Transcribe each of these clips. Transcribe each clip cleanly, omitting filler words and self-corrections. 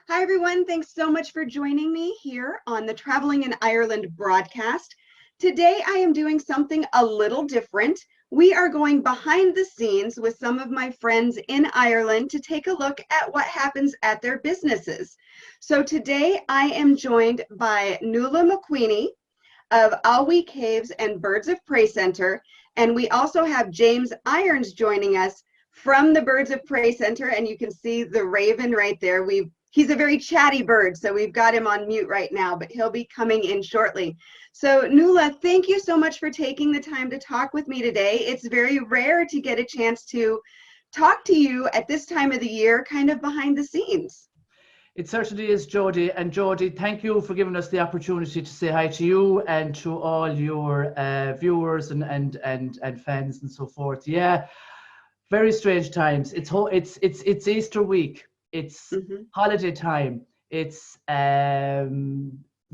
Hi, everyone. Thanks so much for joining me here on the Traveling in Ireland broadcast. Today, I am doing something a little different. We are going behind the scenes with some of my friends in Ireland to take a look at what happens at their businesses. So today, I am joined by Nuala Mulqueeney of Aillwee Caves and Birds of Prey Center, and we also have James Irons joining us from the Birds of Prey Center, and you can see the raven right there. He's a very chatty bird, so we've got him on mute right now, but he'll be coming in shortly. So Nuala, thank you so much for taking the time to talk with me today. It's very rare to get a chance to talk to you at this time of the year, kind of behind the scenes. It certainly is, Jody. And Jody, thank you for giving us the opportunity to say hi to you and to all your viewers and fans and so forth. Yeah, very strange times. It's Easter week. It's holiday time. It's the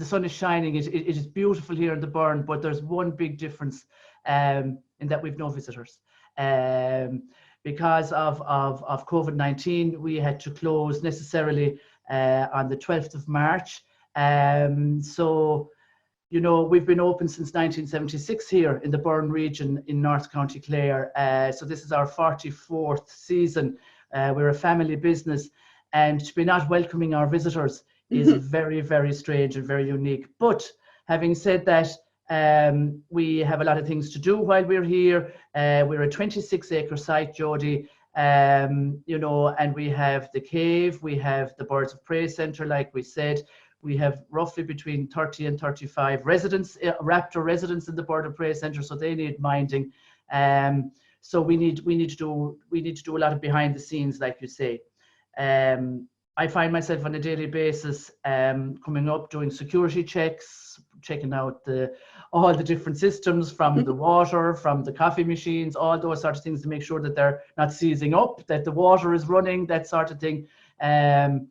sun is shining. It is beautiful here in the Burren, but there's one big difference in that we've no visitors. Because of COVID-19, we had to close necessarily on the 12th of March. So, you know, we've been open since 1976 here in the Burren region in North County Clare. So this is our 44th season. We're a family business, and to be not welcoming our visitors is very, very strange and very unique. But having said that, we have a lot of things to do while we're here. We're a 26-acre site, Jody, you know, and we have the cave, we have the Birds of Prey Center, like we said. We have roughly between 30 and 35 residents, raptor residents in the Bird of Prey Center, so they need minding. So we need to do a lot of behind the scenes, like you say. I find myself on a daily basis coming up, doing security checks, checking out all the different systems, from the water, from the coffee machines, all those sorts of things, to make sure that they're not seizing up, that the water is running, that sort of thing, and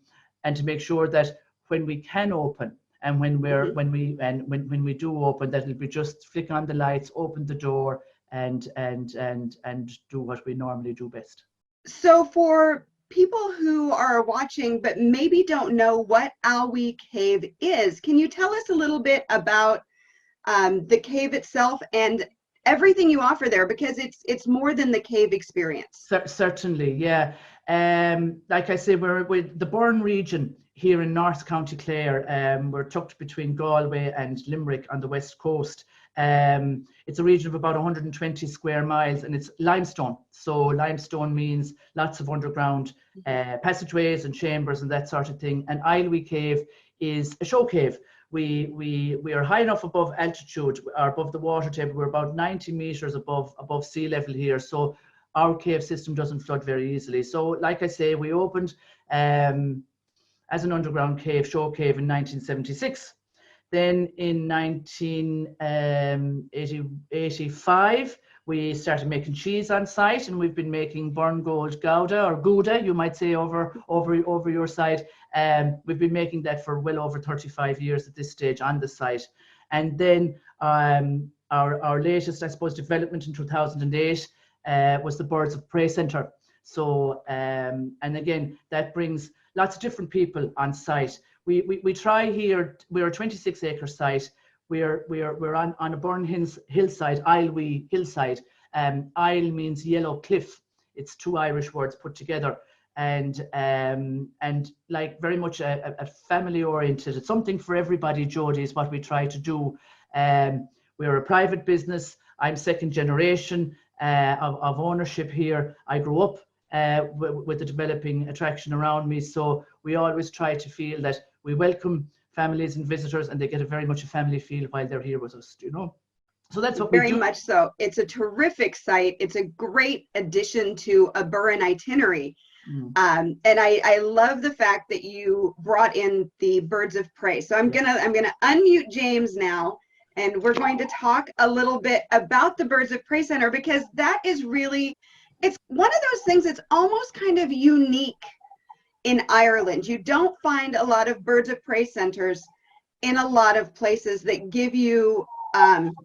to make sure that when we can open and when we do open, that it'll be just flick on the lights, open the door, and do what we normally do best. So for people who are watching but maybe don't know what Aillwee Cave is, can you tell us a little bit about the cave itself and everything you offer there, because it's more than the cave experience? Certainly, yeah. Like I say, we're with the Burren region here in North County Clare. We're tucked between Galway and Limerick on the west coast. It's a region of about 120 square miles, and it's limestone. So limestone means lots of underground passageways and chambers and that sort of thing. And Aillwee Cave is a show cave. We are high enough above altitude, or above the water table. We're about 90 meters above sea level here. So our cave system doesn't flood very easily. So like I say, we opened as an underground cave, show cave, in 1976. Then in 1985, we started making cheese on site, and we've been making Burren Gold Gouda, or Gouda, you might say, over your side. We've been making that for well over 35 years at this stage on the site. And then our latest, I suppose, development in 2008 was the Birds of Prey Center. So, and again, that brings lots of different people on site. We try here, we're a 26-acre site. We're on a Burren hillside, Aillwee hillside. Isle means yellow cliff. It's two Irish words put together. And like very much a family oriented, it's something for everybody, Jody, is what we try to do. We're a private business. I'm second generation of ownership here. I grew up with the developing attraction around me. So we always try to feel that we welcome families and visitors, and they get very much a family feel while they're here with us, you know. So that's what we do. Very much so. It's a terrific site. It's a great addition to a Burren itinerary. And I love the fact that you brought in the Birds of Prey. So I'm gonna unmute James now, and we're going to talk a little bit about the Birds of Prey Center, because that is really, it's one of those things that's almost kind of unique in Ireland. You don't find a lot of Birds of Prey centers in a lot of places that give you kind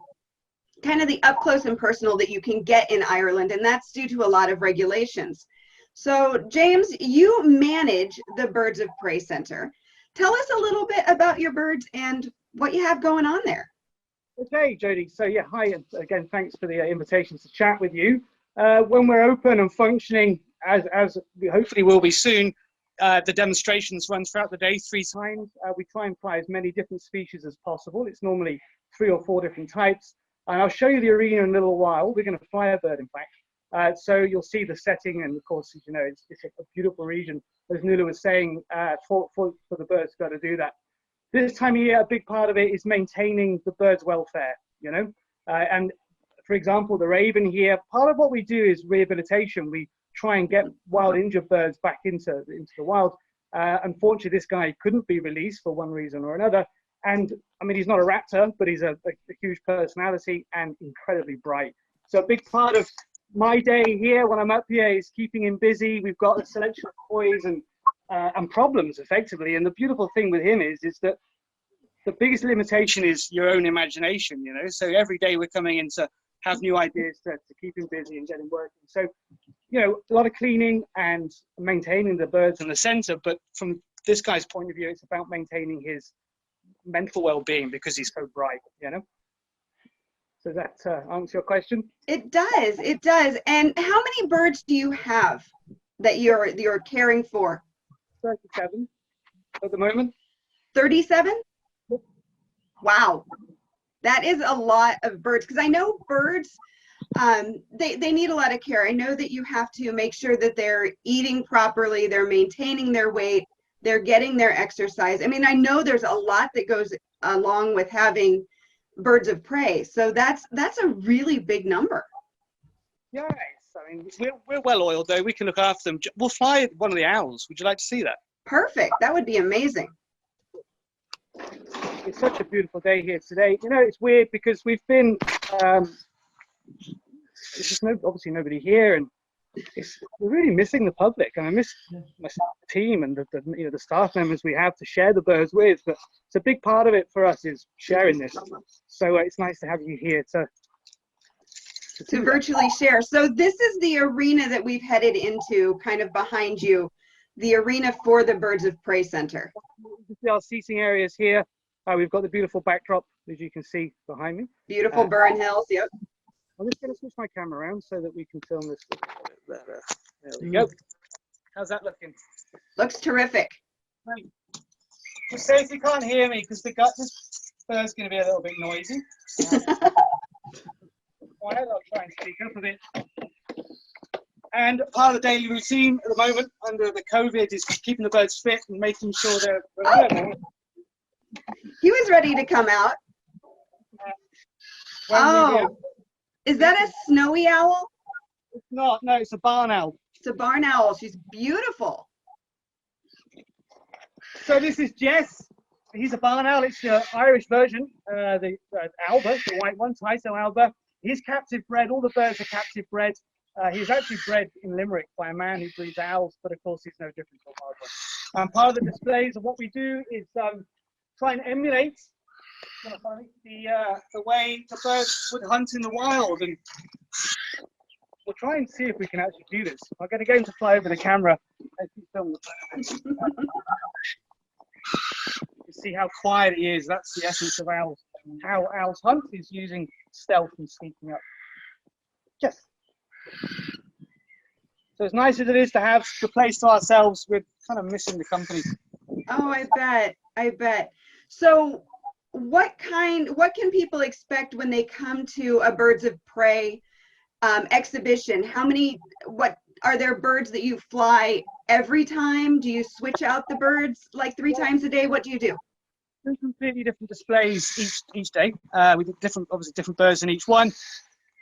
of the up close and personal that you can get in Ireland, and that's due to a lot of regulations. So James, you manage the Birds of Prey Center. Tell us a little bit about your birds and what you have going on there. Okay, Jody. So yeah, hi again. Thanks for the invitation to chat with you. When we're open and functioning, as we hopefully will be soon, the demonstrations run throughout the day 3 times. We try and fly as many different species as possible. It's normally 3 or 4 different types. And I'll show you the arena in a little while. We're going to fly a bird, in fact. So you'll see the setting, and of course, as you know, it's a beautiful region. As Nuala was saying, for the birds to be able to do that. This time of year, a big part of it is maintaining the bird's welfare, you know. And for example, the raven here, part of what we do is rehabilitation. We try and get wild injured birds back into the wild. Unfortunately, this guy couldn't be released for one reason or another. And I mean, he's not a raptor, but he's a huge personality and incredibly bright. So a big part of my day here when I'm up here is keeping him busy. We've got a selection of toys and problems effectively. And the beautiful thing with him is that the biggest limitation is your own imagination, you know. So every day we're coming in to have new ideas to keep him busy and get him working. So, you know, a lot of cleaning and maintaining the birds in the center. But from this guy's point of view, it's about maintaining his mental well-being because he's so bright, you know. So that answer your question? It does. It does. And how many birds do you have that you're caring for? 37 at the moment. 37? Wow. That is a lot of birds, because I know birds, they need a lot of care. I know that you have to make sure that they're eating properly, they're maintaining their weight, they're getting their exercise. I mean, I know there's a lot that goes along with having birds of prey. So that's a really big number. Yes, I mean, we're well oiled though. We can look after them. We'll fly one of the owls. Would you like to see that? Perfect. That would be amazing. It's such a beautiful day here today. You know, it's weird because we've been, there's just obviously nobody here, and we're really missing the public. And I miss my team and the staff members we have to share the birds with. But it's a big part of it for us is sharing this. So it's nice to have you here to virtually share. So this is the arena that we've headed into, kind of behind you, the arena for the Birds of Prey Center. You can see our seating areas here. We've got the beautiful backdrop, as you can see behind me. Beautiful Burren Hills, yep. I'm just going to switch my camera around so that we can film this. There we go. How's that looking? Looks terrific. Just say if you can't hear me, because this bird's going to be a little bit noisy. Quiet, I'll try and speak up a bit. And part of the daily routine at the moment under the COVID is keeping the birds fit and making sure they're reliable. He was ready to come out. Is that a snowy owl? It's not. No, it's a barn owl. It's a barn owl. She's beautiful. So this is Jess. He's a barn owl. It's the Irish version. The Alba, the white one, Tyso Alba. He's captive bred. All the birds are captive bred. He was actually bred in Limerick by a man who breeds owls, but of course he's no different to a wild one. And part of the displays of what we do is try and emulate the way the birds would hunt in the wild, and we'll try and see if we can actually do this. I'm going to get him to fly over the camera and film the bird. You see how quiet he is. That's the essence of owls. How owls hunt is using stealth and sneaking up. Yes. So as nice as it is to have the place to ourselves, we're kind of missing the company. Oh, I bet. So what can people expect when they come to a Birds of Prey exhibition? What are there birds that you fly every time? Do you switch out the birds like 3 times a day? What do you do? There's completely different displays each day. We do obviously different birds in each one.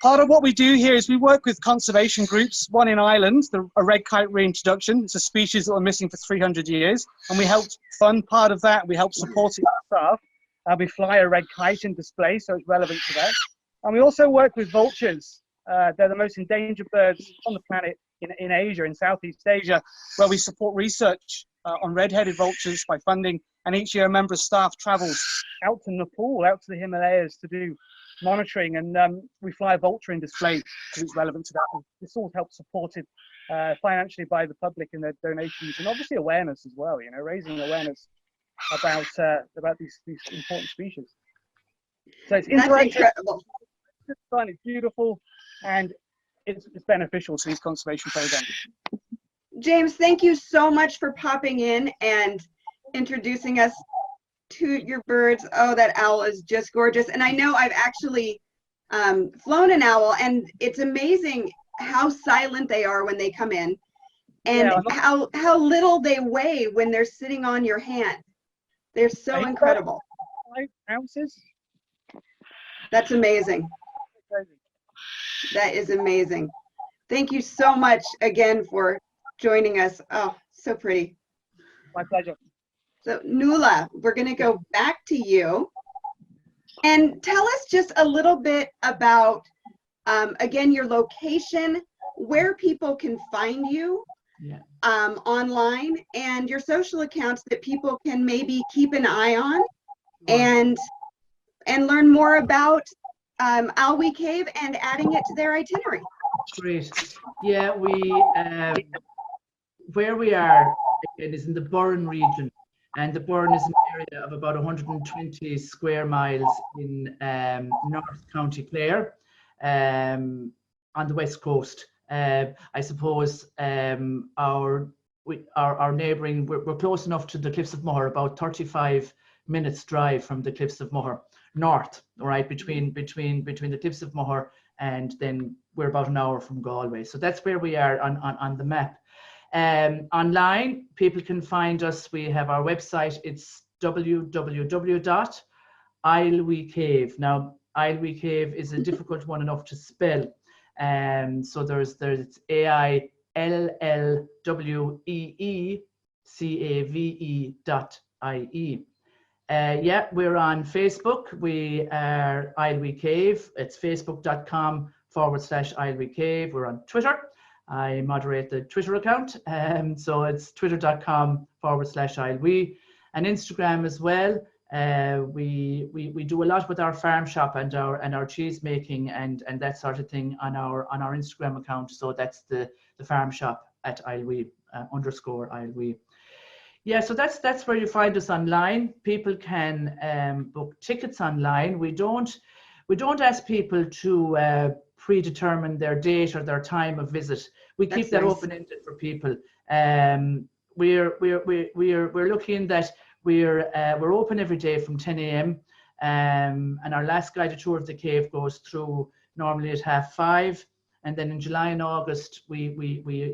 Part of what we do here is we work with conservation groups, one in Ireland, a red kite reintroduction. It's a species that were missing for 300 years. And we helped fund part of that. We help support it with staff. We fly a red kite in display, so it's relevant to that. And we also work with vultures. They're the most endangered birds on the planet in Asia, in Southeast Asia, where we support research on red-headed vultures by funding. And each year a member of staff travels out to Nepal, out to the Himalayas to do monitoring, and we fly a vulturing display because it's relevant to that. And this all helps supported financially by the public and their donations, and obviously awareness as well. You know, raising awareness about these important species. So it's interactive. That's incredible. It's fun. It's beautiful, and it's beneficial to these conservation programs. James, thank you so much for popping in and introducing us to your birds. Oh, that owl is just gorgeous. And I know I've actually flown an owl, and it's amazing how silent they are when they come in, and how little they weigh when they're sitting on your hand. They're so incredible. 5 ounces. That's amazing. That is amazing. Thank you so much again for joining us. Oh, so pretty. My pleasure. So Nuala, we're going to go back to you and tell us just a little bit about, again, your location, where people can find you online, and your social accounts that people can maybe keep an eye on and learn more about Aillwee Cave and adding it to their itinerary. Great. Yeah, where we are, it is in the Burren region, and the Burren is an area of about 120 square miles in North County Clare, on the west coast. I suppose our neighbouring, we're close enough to the Cliffs of Moher, about 35 minutes drive from the Cliffs of Moher north, right, between the Cliffs of Moher, and then we're about an hour from Galway. So that's where we are on the map. Online, people can find us. We have our website. It's www.Aillwee Cave. Now, Aillwee Cave is a difficult one enough to spell. So there's AILLWEECAVE.IE. Yeah, we're on Facebook. We are Aillwee Cave. It's facebook.com/Aillwee Cave. We're on Twitter. I moderate the Twitter account. So it's twitter.com/Aillwee, and Instagram as well. We do a lot with our farm shop and our cheese making and that sort of thing on our Instagram account. So that's the farm shop at Aillwee _Aillwee. Yeah, so that's where you find us online. People can book tickets online. We don't ask people to predetermine their date or their time of visit. We keep that open-ended for people. We're looking that we're open every day from 10 a.m. And our last guided tour of the cave goes through normally at 5:30, and then in July and August we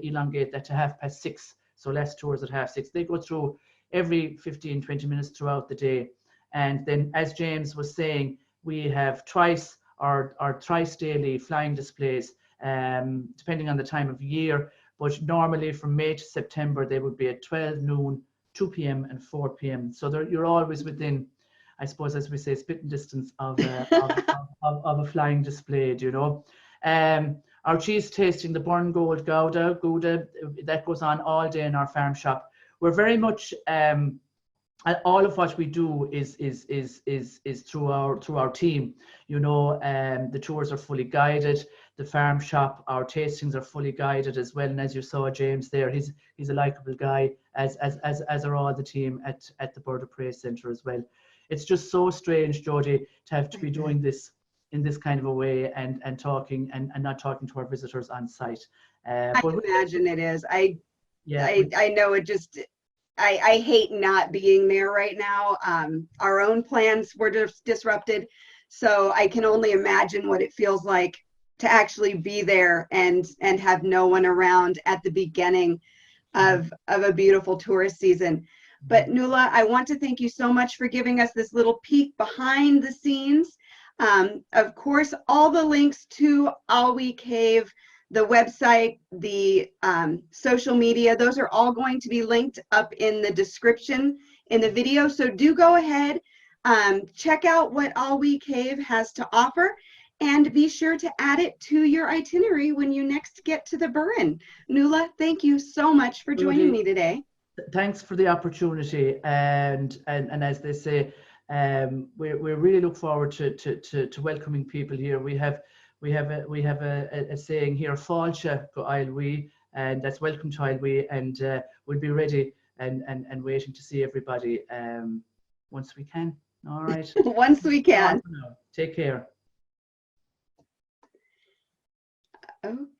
elongate that to 6:30. So less tours at 6:30. They go through every 15-20 minutes throughout the day. And then, as James was saying, we have twice or thrice daily flying displays, depending on the time of year. But normally from May to September, they would be at 12 noon, 2 p.m. and 4 p.m. So you're always within, I suppose, as we say, spitting distance of a flying display, you know. Our cheese tasting, the Burren Gold Gouda, that goes on all day in our farm shop. We're very much, all of what we do is through our team. You know, the tours are fully guided. The farm shop, our tastings are fully guided as well. And as you saw James there, he's a likable guy, as are all the team at the Bird of Prey Centre as well. It's just so strange, Jody, to have to be doing this in this kind of a way and talking and not talking to our visitors on site. I imagine it is. I know it just, I hate not being there right now. Our own plans were disrupted, so I can only imagine what it feels like to actually be there and have no one around at the beginning of a beautiful tourist season. But Nuala, I want to thank you so much for giving us this little peek behind the scenes. Of course, all the links to Aillwee Cave, the website, the social media, those are all going to be linked up in the description in the video. So do go ahead, check out what Aillwee Cave has to offer, and be sure to add it to your itinerary when you next get to the Burren. Nuala, thank you so much for joining me today. Thanks for the opportunity, and as they say, we really look forward to welcoming people here. We have a saying here, Fáilte go Aillwee, and that's welcome to Aillwee, and we'll be ready and waiting to see everybody once we can. All right. Once we can. Take care. Okay.